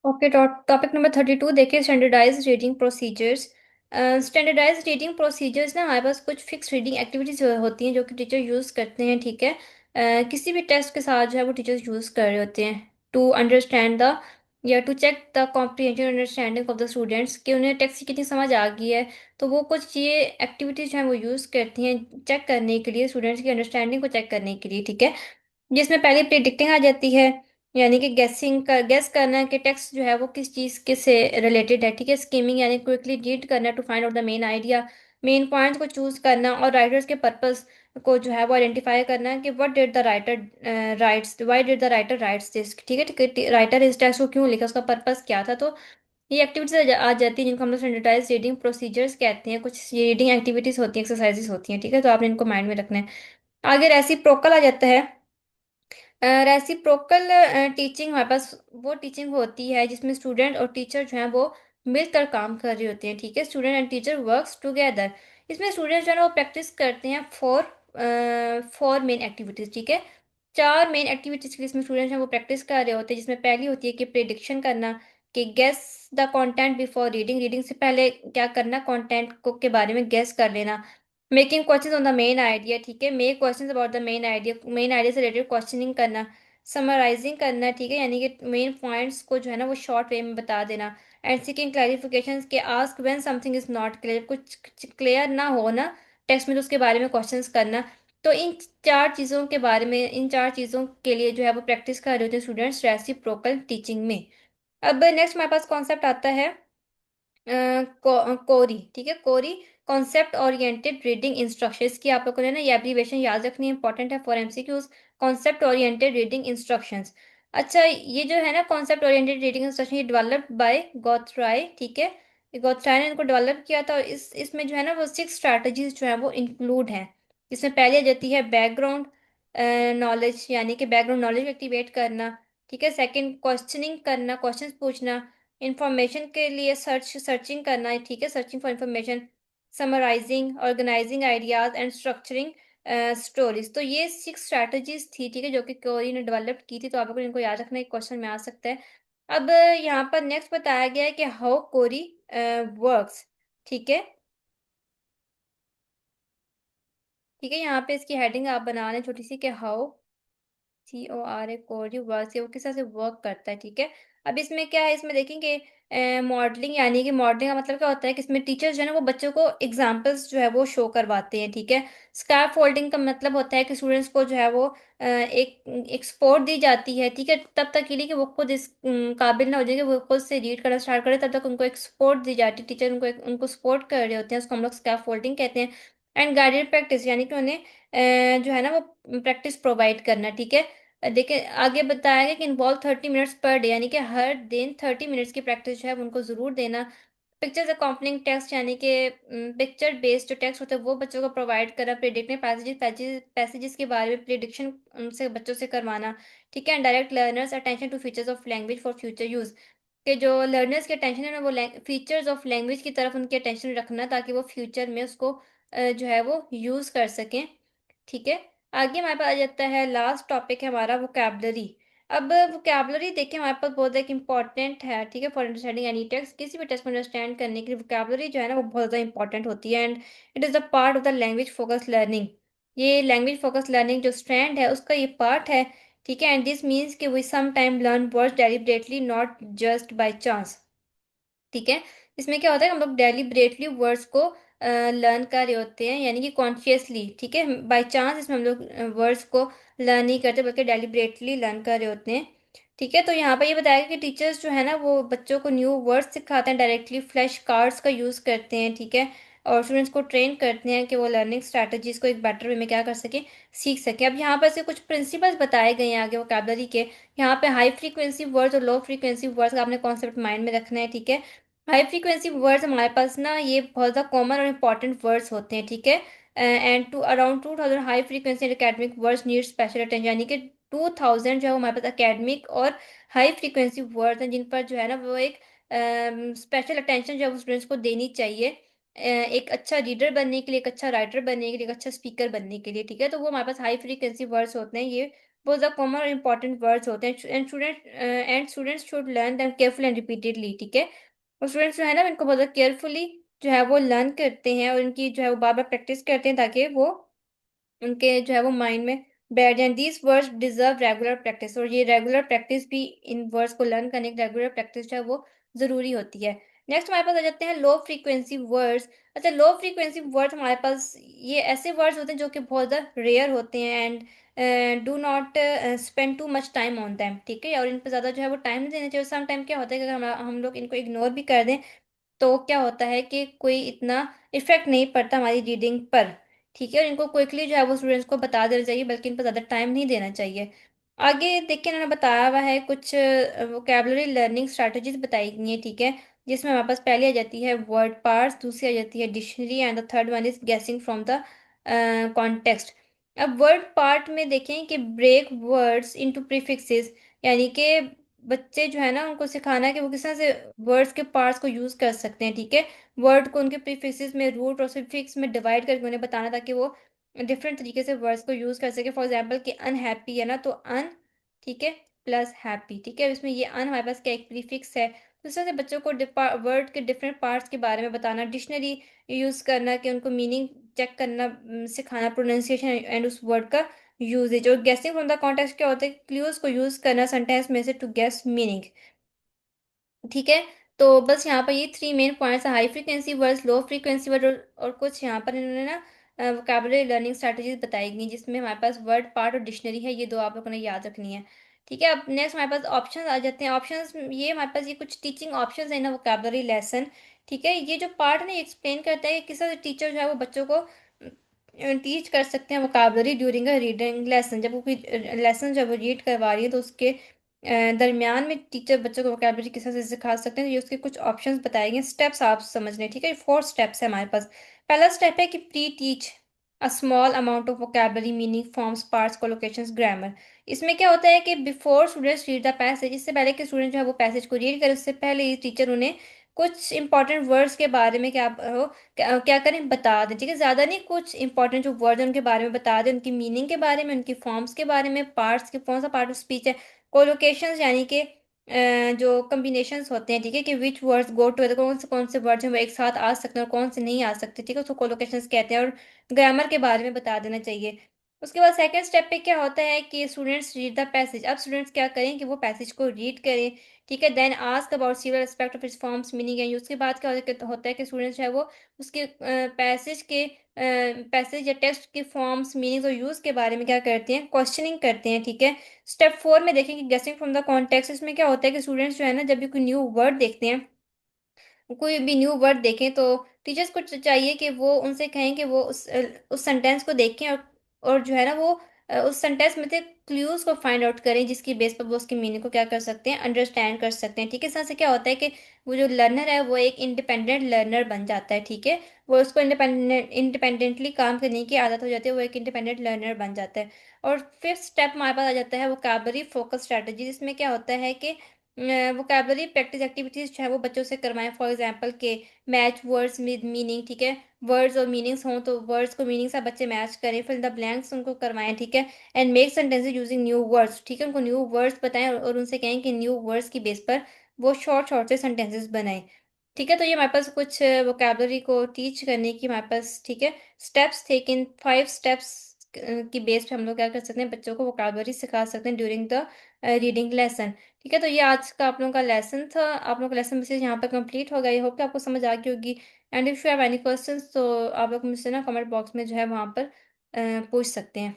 Okay, topic number 32 देखिए, standardise reading procedures. Standardise reading procedures ना, हमारे पास कुछ फिक्स रीडिंग एक्टिविटीज होती हैं जो कि टीचर यूज़ करते हैं, ठीक है। किसी भी टेक्स्ट के साथ जो है वो टीचर्स यूज़ कर रहे होते हैं टू अंडरस्टैंड द या to check the comprehension understanding of the students, कि उन्हें टेक्स्ट की कितनी समझ आ गई है। तो वो कुछ ये एक्टिविटीज जो है वो यूज़ करती हैं चेक करने के लिए, स्टूडेंट्स की अंडरस्टैंडिंग को चेक करने के लिए, ठीक है। जिसमें पहले प्रिडिक्टिंग आ जाती है, यानी कि गेस करना कि टेक्स्ट जो है वो किस चीज़ के से रिलेटेड है, ठीक है। स्कीमिंग यानी क्विकली रीड करना to find out the main idea, main points को चूज करना, और राइटर्स के पर्पस को जो है वो आइडेंटिफाई करना कि what did the writer writes, why did the writer writes this, ठीक है, राइटर इस टेक्स्ट को क्यों लिखा, उसका पर्पस क्या था। तो ये एक्टिविटीज आ जाती है जिनको हम लोग स्टैंडर्डाइज रीडिंग प्रोसीजर्स कहते हैं। कुछ ये रीडिंग एक्टिविटीज होती हैं, एक्सरसाइजेस होती हैं, ठीक है। तो आपने इनको माइंड में रखना है। आगे रेसिप्रोकल आ जाता है। रेसिप्रोकल टीचिंग हमारे पास वो टीचिंग होती है जिसमें स्टूडेंट और टीचर जो है वो मिलकर काम कर रहे होते हैं, ठीक है। Student and teacher works together. इसमें स्टूडेंट जो है ना वो प्रैक्टिस करते हैं फोर मेन एक्टिविटीज, ठीक है। चार मेन एक्टिविटीज के लिए इसमें स्टूडेंट हैं वो प्रैक्टिस कर रहे होते हैं, जिसमें पहली होती है कि प्रिडिक्शन करना, कि guess the content before reading, reading से पहले क्या करना, कंटेंट को के बारे में गेस कर लेना। Making questions on the main idea, ठीक है, make questions about the main idea, main idea से रिलेटेड क्वेश्चनिंग करना। समराइजिंग करना, ठीक है, यानी कि मेन पॉइंट्स को जो है ना वो शॉर्ट वे में बता देना। एंड सीकिंग क्लैरिफिकेशंस, के ask when something is not clear, कुछ क्लियर ना हो ना टेक्स्ट में तो उसके बारे में क्वेश्चंस करना। तो इन चार चीज़ों के बारे में, इन चार चीज़ों के लिए जो है वो प्रैक्टिस कर रहे होते हैं स्टूडेंट्स रेसिप्रोकल टीचिंग में। अब नेक्स्ट हमारे पास कॉन्सेप्ट आता है कोरी, ठीक है। कोरी कॉन्सेप्ट ओरिएंटेड रीडिंग इंस्ट्रक्शन, इसकी आप लोगों ने ना ये एब्रीविएशन याद रखनी इंपॉर्टेंट है for MCQs. Concept oriented reading instructions. अच्छा, ये जो है ना कॉन्सेप्ट ओरिएंटेड रीडिंग इंस्ट्रक्शन, ये डेवलप्ड बाय गॉथराय, ठीक है। गॉथराय ने इनको डेवलप किया था, और इसमें जो है ना वो 6 स्ट्रैटेजीज जो है वो इंक्लूड है। इसमें पहले आ जाती है बैकग्राउंड नॉलेज, यानी कि बैकग्राउंड नॉलेज एक्टिवेट करना, ठीक है। सेकंड, क्वेश्चनिंग करना, क्वेश्चंस पूछना। इंफॉर्मेशन के लिए सर्चिंग करना है, ठीक है, searching for information. Summarising, organising ideas and structuring stories. तो ये 6 स्ट्रैटेजीज थी, ठीक है, जो कि कोरी ने डेवलप की थी। तो आप लोगों को इनको याद रखना, एक क्वेश्चन में आ सकता है। अब यहाँ पर नेक्स्ट बताया गया है कि हाउ कोरी वर्क्स, ठीक है। ठीक है, यहाँ पे इसकी हेडिंग आप बना लें छोटी सी, कि हाउ CORA कोड वर्क से वो किस तरह से वर्क करता है, ठीक है। अब इसमें क्या है, इसमें देखेंगे मॉडलिंग, यानी कि मॉडलिंग का मतलब क्या होता है कि इसमें टीचर्स जो है ना वो बच्चों को एग्जांपल्स जो है वो शो करवाते हैं, ठीक है। स्कैप फोल्डिंग का मतलब होता है कि स्टूडेंट्स को जो है वो एक सपोर्ट दी जाती है, ठीक है, तब तक के लिए कि वो खुद इस काबिल ना हो जाए कि वो खुद से रीड करना स्टार्ट करे, तब तक उनको एक सपोर्ट दी जाती है, टीचर उनको सपोर्ट कर रहे होते हैं, उसको हम लोग स्कैप फोल्डिंग कहते हैं। एंड गाइडेड प्रैक्टिस, यानी कि उन्हें जो है ना वो प्रैक्टिस प्रोवाइड करना, ठीक है। देखिए आगे बताया गया कि इन्वॉल्व 30 मिनट्स पर डे, यानी कि हर दिन 30 मिनट्स की प्रैक्टिस जो है उनको जरूर देना। पिक्चर्स अकॉम्पनिंग टेक्स्ट, यानी कि पिक्चर बेस्ड जो टेक्स्ट होते हैं वो बच्चों को प्रोवाइड करना। प्रिडिक्टिंग पैसेजेस पैसेजेस के बारे में प्रिडिक्शन उनसे बच्चों से करवाना, ठीक है। Direct learners attention to features of language for future use, के जो लर्नर्स की अटेंशन है ना वो फीचर्स ऑफ लैंग्वेज की तरफ उनकी अटेंशन रखना, ताकि वो फ्यूचर में उसको जो है वो यूज कर सकें, ठीक है। आगे हमारे पास आ जाता है, लास्ट टॉपिक है हमारा वोकैबलरी। अब वोकैबलरी देखिए हमारे पास बहुत एक इंपॉर्टेंट है, ठीक है, फॉर अंडरस्टैंडिंग एनी टेक्स्ट। किसी भी टेक्स्ट को अंडरस्टैंड करने के लिए वोकैबलरी जो है ना वो बहुत ज़्यादा इंपॉर्टेंट होती है, and it is the part of the language focus learning. ये लैंग्वेज फोकस लर्निंग जो स्ट्रैंड है उसका ये पार्ट है, ठीक है। एंड दिस मीन्स कि we some time learn words deliberately, not just by chance, ठीक है। इसमें क्या होता है, हम लोग डेलिबरेटली वर्ड्स को लर्न कर रहे होते हैं, यानी कि कॉन्शियसली, ठीक है। बाय चांस इसमें हम लोग वर्ड्स को लर्न नहीं करते, बल्कि डेलिबरेटली लर्न कर रहे होते हैं, ठीक है। तो यहाँ पर ये बताया गया कि टीचर्स जो है ना वो बच्चों को न्यू वर्ड्स सिखाते हैं, डायरेक्टली फ्लैश कार्ड्स का यूज़ करते हैं, ठीक है। और स्टूडेंट्स को ट्रेन करते हैं कि वो लर्निंग स्ट्रैटेजीज को एक बेटर वे में क्या कर सकें, सीख सकें। अब यहाँ पर से कुछ प्रिंसिपल्स बताए गए हैं आगे वोकैबलरी के। यहाँ पे हाई फ्रीक्वेंसी वर्ड्स और लो फ्रीक्वेंसी वर्ड्स का आपने कॉन्सेप्ट माइंड में रखना है, ठीक है। हाई फ्रीक्वेंसी वर्ड्स हमारे पास ना ये बहुत ज़्यादा कॉमन और इंपॉर्टेंट वर्ड्स होते हैं, ठीक है। And to around 2000 high frequency academic words need special attention, यानी कि 2000 जो है वो हमारे पास एकेडमिक और हाई फ्रीक्वेंसी वर्ड्स हैं जिन पर जो है ना वो एक स्पेशल अटेंशन जो है वो स्टूडेंट्स को देनी चाहिए, एक अच्छा रीडर बनने के लिए, एक अच्छा राइटर बनने के लिए, एक अच्छा स्पीकर बनने के लिए, ठीक है। तो वो हमारे पास हाई फ्रीक्वेंसी वर्ड्स होते हैं, ये बहुत ज़्यादा कॉमन और इंपॉर्टेंट वर्ड्स होते हैं and students should learn them carefully and repeatedly, ठीक है। और स्टूडेंट्स जो है ना इनको बहुत ज़्यादा केयरफुली जो है वो लर्न करते हैं और इनकी जो है वो बार बार प्रैक्टिस करते हैं ताकि वो उनके जो है वो माइंड में बैठ जाएँ। These words deserve regular practice, और ये रेगुलर प्रैक्टिस भी इन वर्ड्स को लर्न करने की रेगुलर प्रैक्टिस जो है वो ज़रूरी होती है। नेक्स्ट हमारे पास आ जाते हैं लो फ्रीक्वेंसी वर्ड्स। अच्छा, लो फ्रीक्वेंसी वर्ड्स हमारे पास ये ऐसे वर्ड्स होते हैं जो कि बहुत ज़्यादा रेयर होते हैं and do not spend too much time on them, ठीक है? और इन पे ज़्यादा जो है वो टाइम नहीं देना चाहिए। सम टाइम क्या होता है कि अगर हम लोग इनको इग्नोर भी कर दें तो क्या होता है कि कोई इतना इफ़ेक्ट नहीं पड़ता हमारी रीडिंग पर, ठीक है? और इनको क्विकली जो है वो स्टूडेंट्स को बता देना चाहिए, बल्कि इन पर ज़्यादा टाइम नहीं देना चाहिए। आगे देखिए इन्होंने बताया हुआ है कुछ वोकैब्युलरी लर्निंग स्ट्रैटेजीज़ बताई गई हैं, ठीक है? जिसमें हमारे पास पहली आ जाती है वर्ड पार्स, दूसरी आ जाती है dictionary and the third one is गेसिंग फ्रॉम द कॉन्टेक्स्ट। अब वर्ड पार्ट में देखें कि ब्रेक वर्ड्स इनटू प्रीफिक्सेस, यानी कि बच्चे जो है ना उनको सिखाना है कि वो किस तरह से वर्ड्स के पार्ट्स को यूज़ कर सकते हैं, ठीक है? वर्ड को उनके प्रीफिक्सेस में, रूट और सफिक्स में डिवाइड करके उन्हें बताना ताकि वो डिफरेंट तरीके से वर्ड्स को यूज़ कर सकें। फॉर एग्ज़ाम्पल कि अनहैप्पी है ना, तो अन, ठीक है, प्लस हैप्पी, ठीक है? इसमें ये अन हमारे पास क्या एक प्रीफिक्स है। तो इस तरह से बच्चों को वर्ड के डिफरेंट पार्ट्स के बारे में बताना, डिक्शनरी यूज़ करना कि उनको मीनिंग चेक करना, सिखाना, प्रोनाउंसिएशन एंड उस वर्ड का यूसेज। और गेसिंग फ्रॉम द कॉन्टेक्स्ट क्या होता है, क्लूज़ को यूज़ करना सेंटेंस में से टू गेस मीनिंग, ठीक है? तो बस यहाँ पर ये 3 मेन पॉइंट्स हैं, high frequency words, low frequency word और कुछ यहाँ पर इन्होंने ना वोकैब्युलरी लर्निंग स्ट्रैटेजीज़ बताई गई, जिसमें हमारे पास वर्ड पार्ट और डिक्शनरी है, ये 2 आप लोगों ने याद रखनी है, ठीक है? अब नेक्स्ट हमारे पास ऑप्शंस आ जाते हैं। ऑप्शंस ये हमारे पास ये कुछ टीचिंग ऑप्शंस हैं ना वोकैब्युलरी लेसन, ठीक है? ये जो पार्ट है ना, ये एक्सप्लेन करता है कि किस तरह से टीचर जो है वो बच्चों को टीच कर सकते हैं vocabulary during a reading lesson. जब वो कोई लेसन जब वो रीड करवा रही है तो उसके दरमियान में टीचर बच्चों को वोकैब्युलरी किस तरह से सिखा सकते हैं, ये उसके कुछ ऑप्शंस बताए गए हैं। स्टेप्स आप समझ लें, ठीक है? 4 स्टेप्स है हमारे पास। पहला स्टेप है कि pre teach a small amount of vocabulary, meaning, forms, parts, collocations, grammar. इसमें क्या होता है कि before students read the passage, इससे पहले कि स्टूडेंट जो है वो पैसेज को रीड करे, उससे पहले ही टीचर उन्हें कुछ इंपॉर्टेंट वर्ड्स के बारे में क्या करें, बता दें, ठीक है? ज़्यादा नहीं, कुछ इंपॉर्टेंट जो वर्ड हैं उनके बारे में बता दें, उनकी मीनिंग के बारे में, उनकी फॉर्म्स के बारे में, पार्ट्स के कौन सा पार्ट ऑफ स्पीच है, कोलोकेशंस यानी कि जो कॉम्बिनेशंस होते हैं, ठीक है, कि विच वर्ड्स गो टुगेदर, कौन से वर्ड्स हैं वो एक साथ आ सकते हैं और कौन से नहीं आ सकते, ठीक है, उसको कोलोकेशंस कहते हैं। और ग्रामर के बारे में बता देना चाहिए। उसके बाद सेकंड स्टेप पे क्या होता है कि स्टूडेंट्स रीड द पैसेज। अब स्टूडेंट्स क्या करें कि वो पैसेज को रीड करें, ठीक है? Then ask about serial aspect of its forms, meaning and use. उसके बाद क्या होता है कि स्टूडेंट्स जो है वो उसके पैसेज या टेक्स्ट के फॉर्म्स, मीनिंग्स और यूज़ के बारे में क्या करते हैं, क्वेश्चनिंग करते हैं, ठीक है? स्टेप 4 में देखेंगे गेसिंग फ्रॉम द कॉन्टेक्स्ट। इसमें क्या होता है कि स्टूडेंट्स जो है ना जब भी कोई न्यू वर्ड देखते हैं, कोई भी न्यू वर्ड देखें, तो टीचर्स को चाहिए कि वो उनसे कहें कि वो उस सेंटेंस को देखें और जो है ना वो उस सेंटेंस में से क्लूज़ को फाइंड आउट करें, जिसकी बेस पर वो उसकी मीनिंग को क्या कर सकते हैं, अंडरस्टैंड कर सकते हैं, ठीक है? इस तरह से क्या होता है कि वो जो लर्नर है वो एक इंडिपेंडेंट लर्नर बन जाता है, ठीक है? वो उसको इंडिपेंडेंटली काम करने की आदत हो जाती है, वो एक इंडिपेंडेंट लर्नर बन जाता है। और फिफ्थ स्टेप हमारे पास आ जाता है वोकैब्युलरी फोकस स्ट्रैटेजी, जिसमें क्या होता है कि वोकैब्युलरी प्रैक्टिस एक्टिविटीज़ जो है वो बच्चों से करवाएँ। फॉर एग्ज़ाम्पल के मैच वर्ड्स विद मीनिंग, ठीक है? वर्ड्स और मीनिंग्स हों तो वर्ड्स को मीनिंग से बच्चे मैच करें, फिल द ब्लैंक्स उनको करवाएँ, ठीक है? And make sentences using new words, ठीक है? उनको न्यू वर्ड्स बताएँ और उनसे कहें कि न्यू वर्ड्स की बेस पर वो शॉर्ट शॉर्ट से सेंटेंसेस बनाएँ, ठीक है? तो ये हमारे पास कुछ वोकैब्युलरी को टीच करने की हमारे पास, ठीक है, स्टेप्स थे कि इन 5 स्टेप्स की बेस पे हम लोग क्या कर सकते हैं, बच्चों को वोकैब्युलरी सिखा सकते हैं ड्यूरिंग द रीडिंग लेसन। ठीक है, तो ये आज का आप लोगों का लेसन था। आप लोगों का लेसन मैसेज यहाँ पे कंप्लीट हो गया। आई होप कि आपको समझ आ गई होगी। And if you have any questions तो आप लोग मुझसे ना कमेंट बॉक्स में जो है वहाँ पर पूछ सकते हैं।